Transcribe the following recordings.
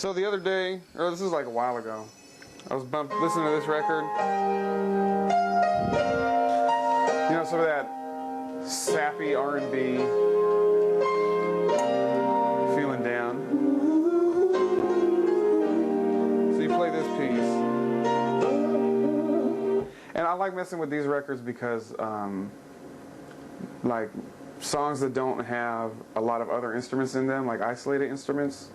So the other day, or this is like a while ago, I was listening to this record. You know, some of that sappy R&B, feeling down. So you play this piece. And I like messing with these records because, like, songs that don't have a lot of other instruments in them, like isolated instruments,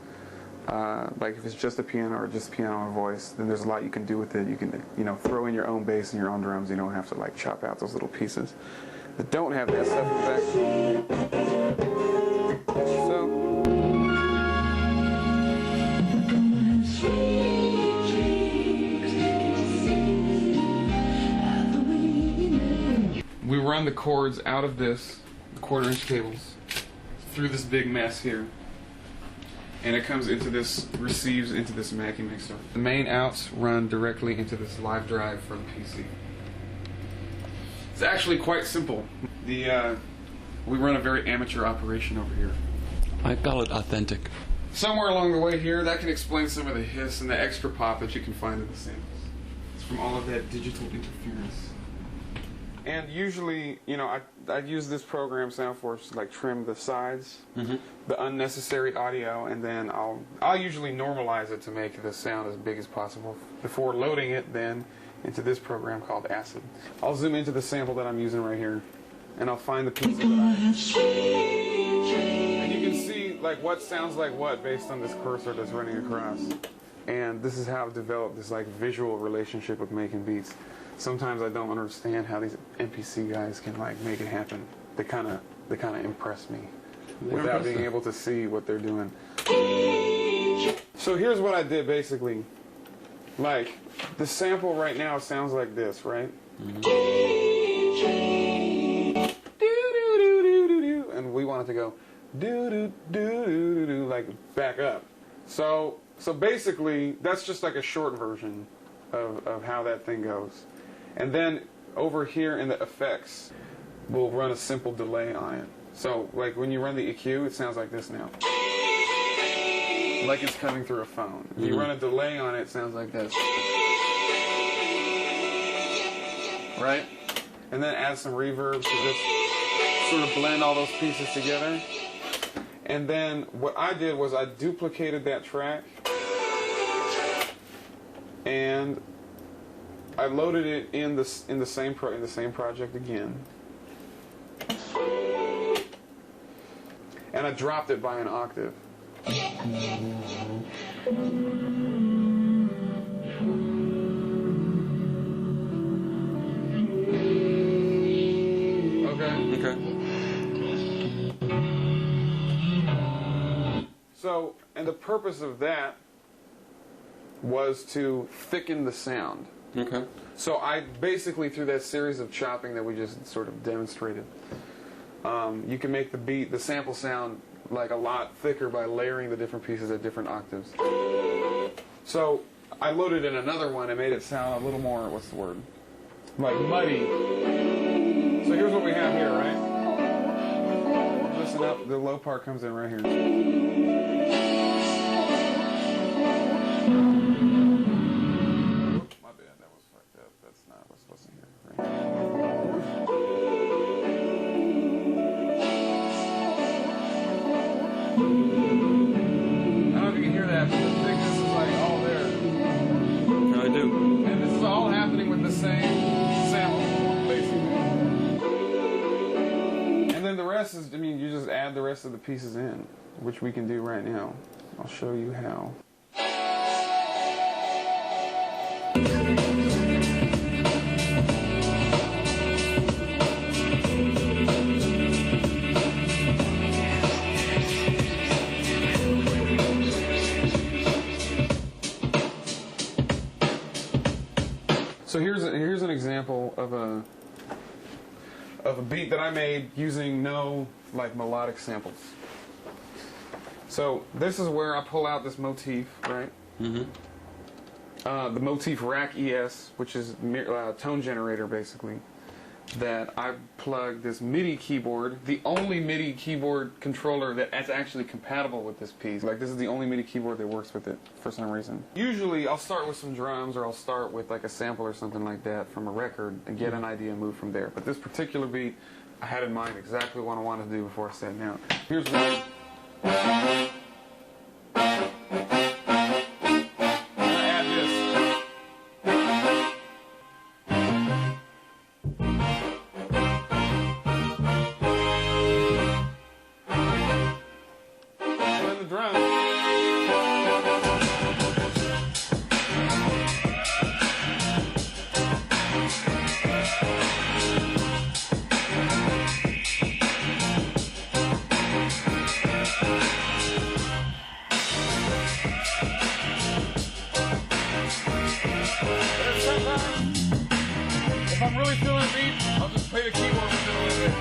like if it's just a piano or just piano and voice, then there's a lot you can do with it. You can, you know, throw in your own bass and your own drums. You don't have to like chop out those little pieces that don't have that stuff effect. So we run the chords out of this, the 1/4-inch cables, through this big mess here. And it comes into this, receives into this Mackie mixer. The main outs run directly into this live drive for the PC. It's actually quite simple. We run a very amateur operation over here. I call it authentic. Somewhere along the way here, that can explain some of the hiss and the extra pop that you can find in the samples. It's from all of that digital interference. And usually, you know, I use this program, Soundforce, to like trim the sides, the unnecessary audio, and then I'll usually normalize it to make the sound as big as possible before loading it then into this program called Acid. I'll zoom into the sample that I'm using right here, and I'll find the pieces that and you can see like what sounds like what based on this cursor that's running across. And this is how I've developed this like visual relationship with making beats. Sometimes I don't understand how these NPC guys can like make it happen. They kind of impress me without being able to see what they're doing. So here's what I did basically. Like the sample right now sounds like this, right? And we want it to go do do do do do like back up. So basically that's just like a short version of how that thing goes. And then over here in the effects, we'll run a simple delay on it. So like when you run the EQ, it sounds like this now. Like it's coming through a phone. If you run a delay on it, it sounds like this. Right? And then add some reverb to just sort of blend all those pieces together. And then what I did was I duplicated that track and I loaded it in the same project again, and I dropped it by an octave. Okay. So, and the purpose of that was to thicken the sound. Okay. So I basically, through that series of chopping that we just sort of demonstrated, you can make the beat, the sample sound like a lot thicker by layering the different pieces at different octaves. So I loaded in another one and made it sound a little more, what's the word? Like muddy. So here's what we have here, right? Listen up, the low part comes in right here. Is, I mean, you just add the rest of the pieces in, which we can do right now. I'll show you how. So here's an example of a beat that I made using no like melodic samples. So this is where I pull out this motif, right? The motif rack ES, which is a tone generator basically. that I plugged this MIDI keyboard, the only MIDI keyboard controller that's actually compatible with this piece. Like, this is the only MIDI keyboard that works with it for some reason. Usually I'll start with some drums, or I'll start with like a sample or something like that from a record and get an idea and move from there. But this particular beat, I had in mind exactly what I wanted to do before I sat down. Here's one. If I'm really feeling a beat, I'll just play the keyboard with it a little bit.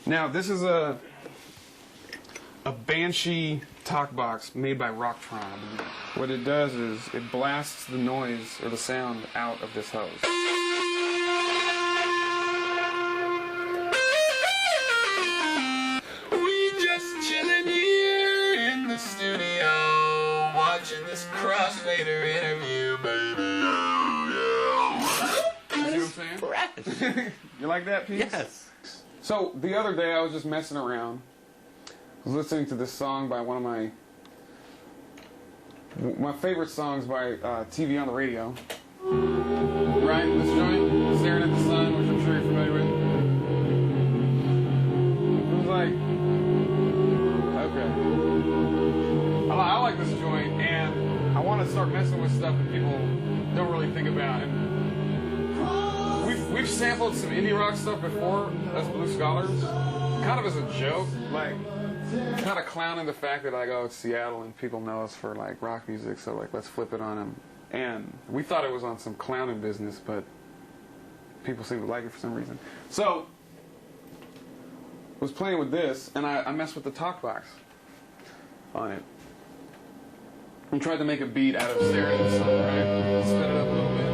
Now, this is a Banshee talk box made by Rocktron. What it does is it blasts the noise or the sound out of this hose. We just chilling here in the studio, watching this Crossfader interview, baby. You see what I'm saying? You like that piece? Yes. So, the other day I was just messing around. I was listening to this song by one of my favorite songs by TV on the Radio. Right? This joint, Staring at the Sun, which I'm sure you're familiar with. It was like, okay. I like this joint, and I want to start messing with stuff that people don't really think about. And we've sampled some indie rock stuff before as Blue Scholars, kind of as a joke, like kind of clowning the fact that like, oh, it's Seattle and people know us for like rock music, so like let's flip it on them. And we thought it was on some clowning business, but people seem to like it for some reason. So I was playing with this, and I messed with the talk box on it. And tried to make a beat out of Staring at the Sun, right? Spin it up a little bit.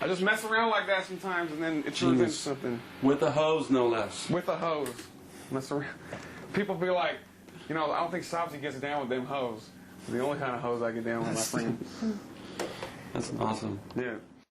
I just mess around like that sometimes, and then it turns into something. With a hose, no less. With a hose. Mess around. People be like, You know, I don't think Sabzi gets down with them hoes. The only kind of hoes I get down with my friends. That's awesome. Yeah.